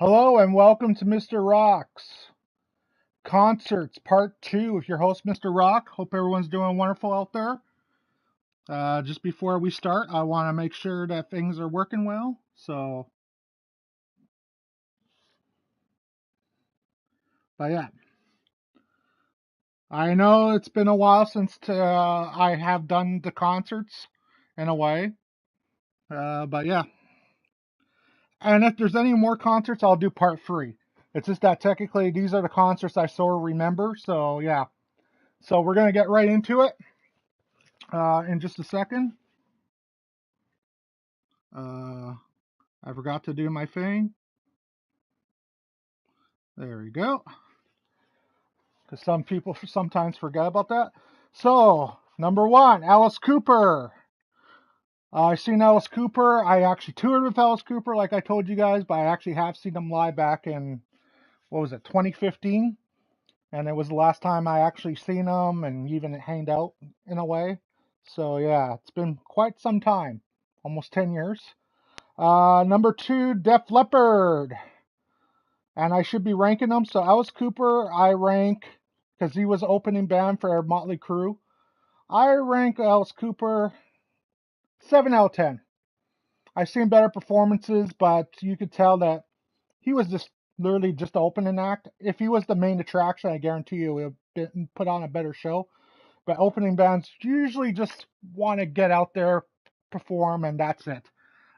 Hello and welcome to Mr. Rock's Concerts Part 2 with your host, Mr. Rock. Hope everyone's doing wonderful out there. Just before we start, I want to make sure that things are working well. But yeah, I know it's been a while since I have done the concerts in a way. But yeah, and if there's any more concerts, I'll do Part 3. It's just that technically these are the concerts I sort of remember. So yeah, so we're going to get right into it in just a second. Uh, I forgot to do my thing. There we go. Because some people sometimes forget about that. So, number one, Alice Cooper. I've seen Alice Cooper. I actually toured with Alice Cooper, like I told you guys, but I actually have seen him live back in, what was it, 2015? And it was the last time I actually seen him and even hanged out in a way. So, yeah, it's been quite some time, almost 10 years. Number two, Def Leppard. And I should be ranking them. So Alice Cooper, I rank, because he was opening band for Motley Crue. I rank Alice Cooper 7 out of 10. I've seen better performances, but you could tell that he was just literally just the opening act. If he was the main attraction, I guarantee you it would put on a better show. But opening bands usually just want to get out there, perform, and that's it.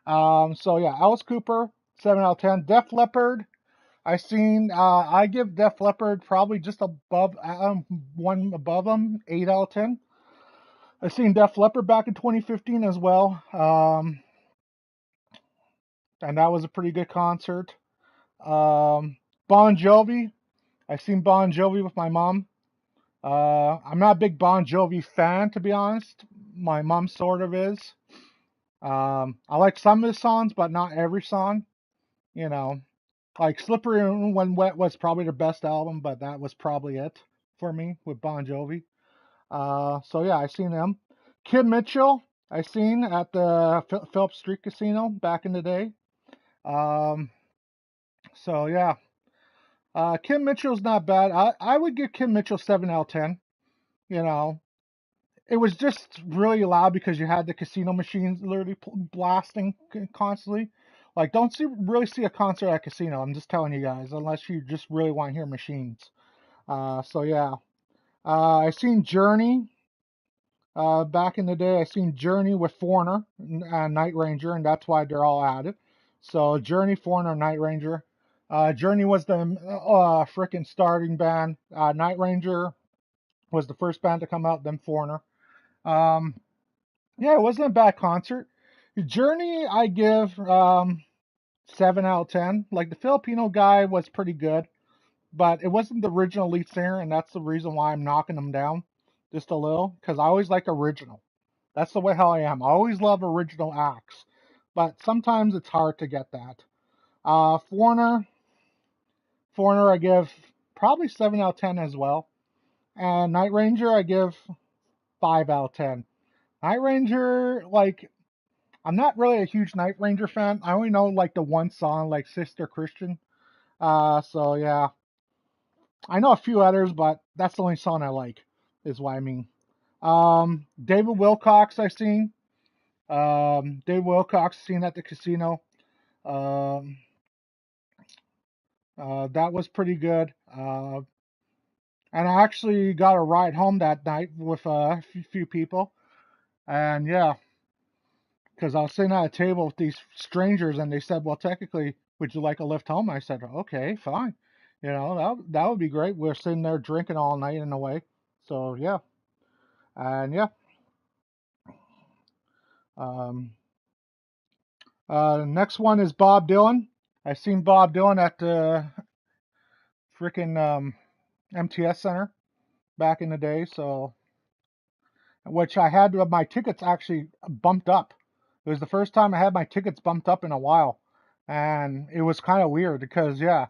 So yeah, Alice Cooper, 7 out of 10. Def Leppard, I give Def Leppard probably just above, one above them, 8 out of 10. I seen Def Leppard back in 2015 as well, and that was a pretty good concert. Bon Jovi, I seen Bon Jovi with my mom. I'm not a big Bon Jovi fan, to be honest. My mom sort of is. I like some of his songs, but not every song. You know, like Slippery When Wet was probably their best album, but that was probably it for me with Bon Jovi. So yeah, I seen them. Kim Mitchell, I seen at the Phillips Street Casino back in the day. Um, so yeah, Kim Mitchell's not bad. I would give Kim Mitchell 7 out of 10. You know, it was just really loud because you had the casino machines literally blasting constantly. Like, don't really see a concert at a casino. I'm just telling you guys, unless you just really want to hear machines. So yeah, I seen Journey. Back in the day, I seen Journey with Foreigner and Night Ranger, and that's why they're all added. So Journey, Foreigner, Night Ranger. Journey was the freaking starting band. Night Ranger was the first band to come out, then Foreigner. Um, yeah, it wasn't a bad concert. Journey, I give 7 out of 10. Like, the Filipino guy was pretty good, but it wasn't the original lead singer, and that's the reason why I'm knocking him down just a little, because I always like original. That's the way how I am. I always love original acts, but sometimes it's hard to get that. Foreigner, I give probably 7 out of 10 as well. And Night Ranger, I give 5 out of 10. Night Ranger, like, I'm not really a huge Night Ranger fan. I only know like the one song, like Sister Christian. So yeah, I know a few others, but that's the only song I like, is what I mean. David Wilcox, I seen. David Wilcox seen at the casino. Um, that was pretty good. And I actually got a ride home that night with a few people. And yeah, because I was sitting at a table with these strangers, and they said, "Well, technically, would you like a lift home?" I said, "Okay, fine. You know, that would be great." We're sitting there drinking all night in a way. So yeah, and yeah. Um, Next one is Bob Dylan. I seen Bob Dylan at the freaking MTS Center back in the day. So, which I had my tickets actually bumped up. It was the first time I had my tickets bumped up in a while, and it was kind of weird because yeah,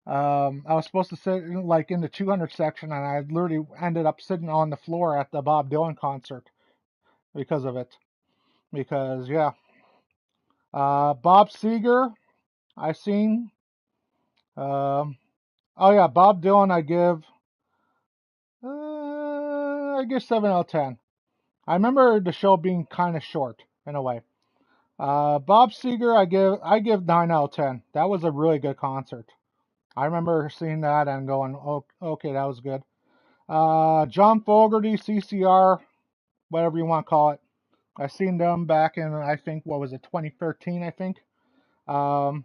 I was supposed to sit like in the 200 section, and I literally ended up sitting on the floor at the Bob Dylan concert because of it. Because yeah, Bob Seger, I seen. Um, oh yeah, Bob Dylan, I give 7 out of 10. I remember the show being kind of short in a way. Bob Seger, I give 9 out of 10. That was a really good concert. I remember seeing that and going, oh, okay, that was good. John Fogerty, CCR, whatever you want to call it. I seen them back in, I think, what was it, 2013, I think. Um,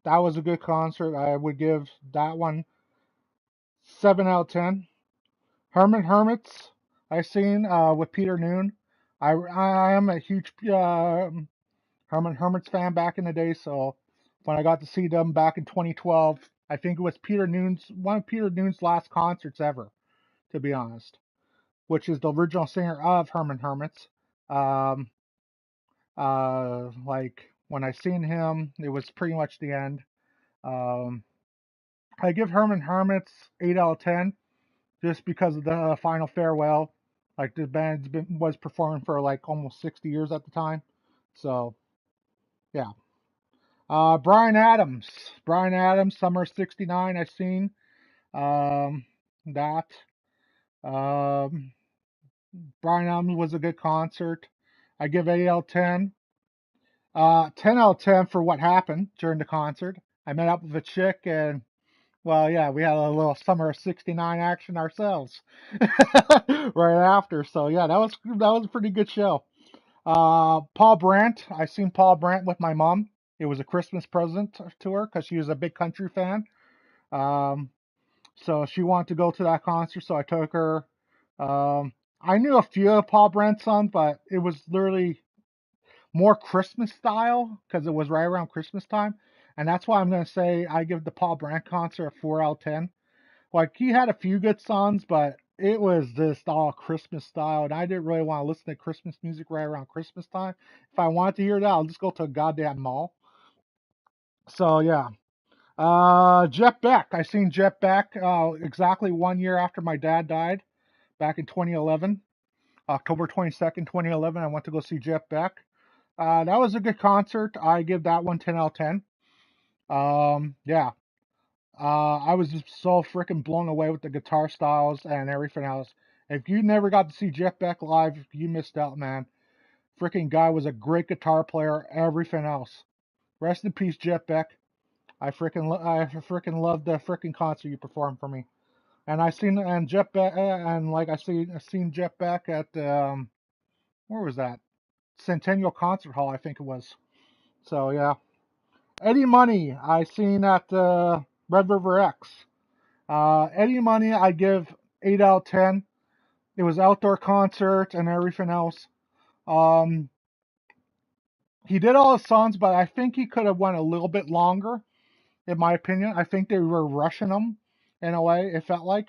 that was a good concert. I would give that one 7 out of 10. Herman Hermits, I seen with Peter Noon. I am a huge Herman Hermits fan back in the day, so when I got to see them back in 2012, I think it was one of Peter Noon's last concerts ever, to be honest, which is the original singer of Herman Hermits. Um, like when I seen him, it was pretty much the end. Um, I give Herman Hermits 8 out of 10 just because of the final farewell. Like the was performing for like almost 60 years at the time, so yeah. Bryan Adams, Summer '69. I've seen that. Um, Bryan Adams was a good concert. I give 8 out of 10. 10 out of 10 for what happened during the concert. I met up with a chick and, well, yeah, we had a little summer of '69 action ourselves right after. So yeah, that was a pretty good show. Paul Brandt. I seen Paul Brandt with my mom. It was a Christmas present to her because she was a big country fan. Um, so she wanted to go to that concert, so I took her. I knew a few of Paul Brandt's songs, but it was literally more Christmas style because it was right around Christmas time. And that's why I'm going to say I give the Paul Brandt concert a 4 out of 10. Like, he had a few good songs, but it was just all Christmas style. And I didn't really want to listen to Christmas music right around Christmas time. If I wanted to hear that, I'll just go to a goddamn mall. So, yeah. Jeff Beck. I seen Jeff Beck exactly 1 year after my dad died back in 2011. October 22nd, 2011, I went to go see Jeff Beck. That was a good concert. I give that one 10 out of 10. Yeah. I was just so freaking blown away with the guitar styles and everything else. If you never got to see Jeff Beck live, you missed out, man. Freaking guy was a great guitar player, everything else. Rest in peace, Jeff Beck. I freaking loved the freaking concert you performed for me. And Jeff Beck, and like I seen Jeff Beck at where was that? Centennial Concert Hall, I think it was. So yeah. Eddie Money, I seen at Red River X. Eddie Money, I give 8 out of 10. It was outdoor concert and everything else. Um, he did all his songs, but I think he could have went a little bit longer, in my opinion. I think they were rushing him in a way, it felt like.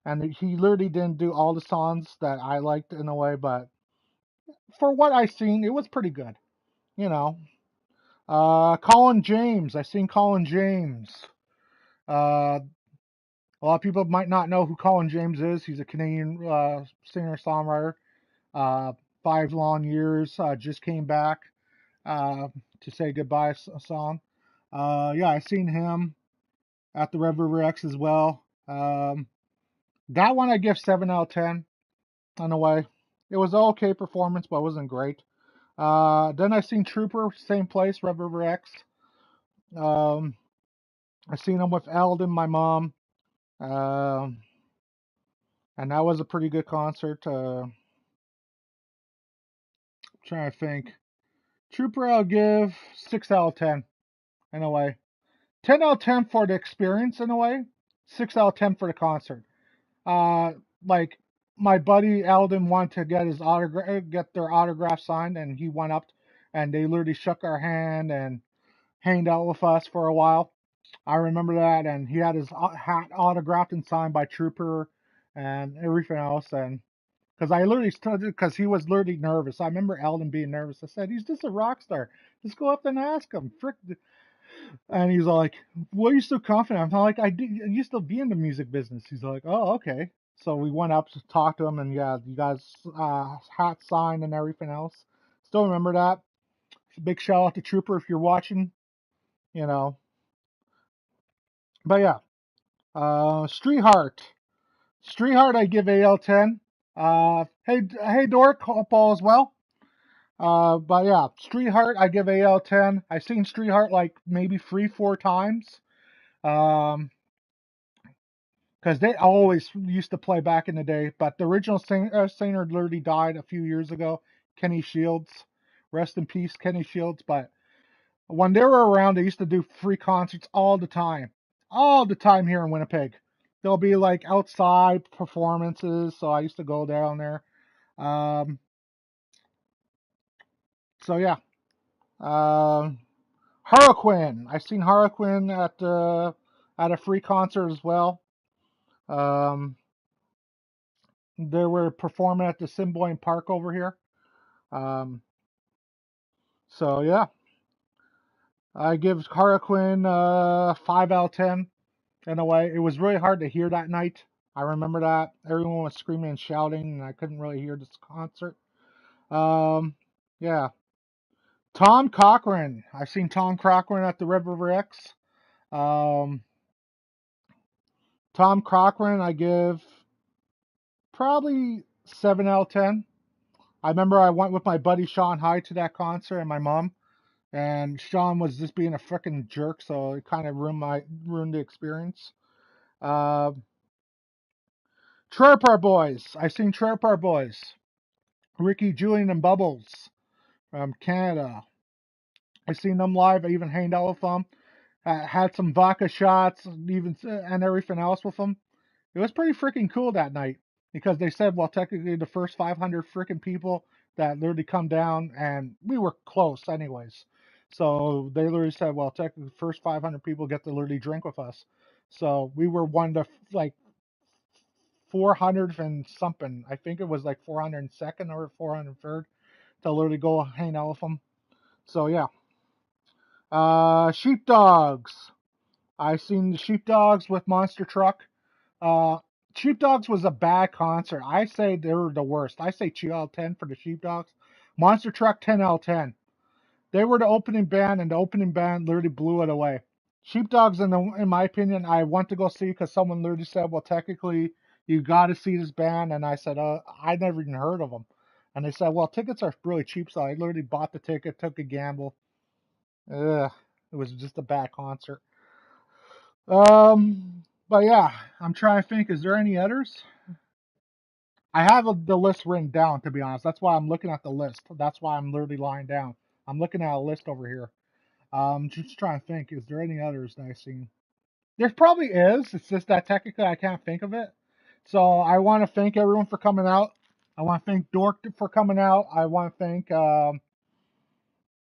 And he literally didn't do all the songs that I liked in a way, but for what I seen, it was pretty good, you know. Colin James, I seen Colin James. Uh, a lot of people might not know who Colin James is. He's a Canadian singer songwriter. Uh, 5 long years. Just came back uh, to say goodbye song. Yeah, I seen him at the Red River X as well. That one I give 7 out of 10. In a way, it was an okay performance, but it wasn't great. Then I seen Trooper, same place, Red River X. Um, I seen him with Eldon, my mom, um, and that was a pretty good concert. Trying to think. Trooper, I'll give 6 out of 10 in a way. 10 out of 10 for the experience in a way. 6 out of 10 for the concert. Uh, like my buddy Eldon wanted to get their autograph signed, and he went up, and they literally shook our hand and hanged out with us for a while. I remember that, and he had his hat autographed and signed by Trooper and everything else, and because I literally started, because he was literally nervous. I remember Eldon being nervous. I said, he's just a rock star. Just go up and ask him. Frick. And he's like, "What are you so confident?" I'm like, I used to be in the music business. He's like, "Oh, okay." So we went up to talk to him, and yeah, you guys hat signed and everything else. Still remember that. Big shout out to Trooper if you're watching. You know, But yeah, Streetheart. Streetheart, I give AL10. Hey, Dork, hope all is well. But yeah, Streetheart, I give AL10. I've seen Streetheart like maybe 3, 4 times. Um, because they always used to play back in the day. But the original singer literally died a few years ago. Kenny Shields, rest in peace, Kenny Shields. But when they were around, they used to do free concerts all the time here in Winnipeg. There'll be like outside performances, so I used to go down there. Um, so yeah, Harlequin. I've seen Harlequin at a free concert as well. Um, they were performing at the Simboyne Park over here. Um, so yeah, I give Harlequin 5 out of 10. In a way, it was really hard to hear that night. I remember that everyone was screaming and shouting, and I couldn't really hear this concert. Yeah, Tom Cochran. I've seen Tom Cochran at the River X. Um, Tom Cochran, I give probably 7 out of 10. I remember I went with my buddy Sean Hyde to that concert and my mom, and Sean was just being a freaking jerk, so it kind of ruined the experience. Uh, Trailer Park Boys. I've seen Trailer Park Boys. Ricky, Julian, and Bubbles from Canada. I've seen them live. I even hanged out with them. Had some vodka shots, even and everything else with them. It was pretty freaking cool that night because they said, well, technically the first 500 freaking people that literally come down, and we were close anyways. So they literally said, well, technically the first 500 people get to literally drink with us. So we were one to like 400 and something. I think it was like 402nd or 403rd to literally go hang out with them. So yeah. Sheepdogs. I seen the Sheepdogs with Monster Truck. Uh, Sheepdogs was a bad concert. I say they were the worst. I say 2 out of 10 for the Sheepdogs. Monster Truck 10 out of 10. They were the opening band, and the opening band literally blew it away. Sheepdogs, in my opinion, I want to go see because someone literally said, well, technically, you got to see this band. And I said, I never even heard of them. And they said, well, tickets are really cheap. So I literally bought the ticket, took a gamble. Ugh, it was just a bad concert. But yeah, I'm trying to think, is there any others? I have the list written down, to be honest. That's why I'm looking at the list. That's why I'm literally lying down. I'm looking at a list over here. Just trying to think, is there any others that I've seen? There probably is. It's just that technically I can't think of it. So I want to thank everyone for coming out. I want to thank Dork for coming out. I want to thank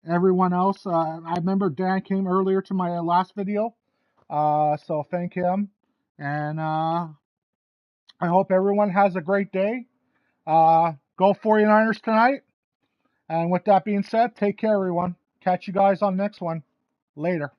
everyone else. I remember Dan came earlier to my last video. So thank him. And I hope everyone has a great day. Go 49ers tonight. And with that being said, take care, everyone. Catch you guys on the next one. Later.